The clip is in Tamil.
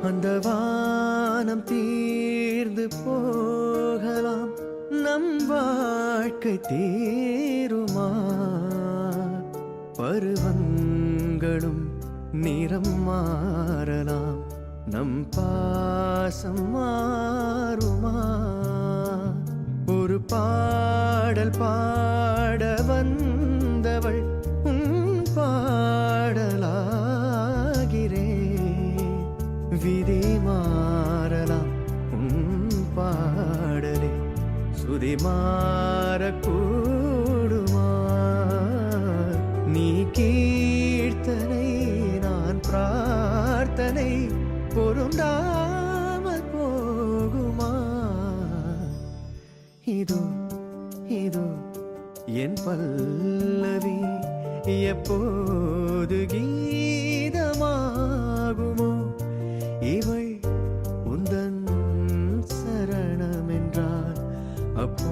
அந்த வானம் தீர்ந்து போகலாம், நம் வாழ்க்கை தீருமா? பருவங்களும் நிறம் மாறலாம், நம் பாசம் மாறுமா? ஒரு பாடல் பாட வந்தவள் பாடலாகிறே. விதி மாறலாம், பாடலே சுதி மாறக்கூடுமா? நீ கீர்த்தனை, நான் பிரார்த்தனை, பொருந்தாமல் போகுமா? இதோ இதோ என் பல்லவி எப்போது கீதமாகுமோ? இவள் உந்தன் சரணம் என்றால் அப்போ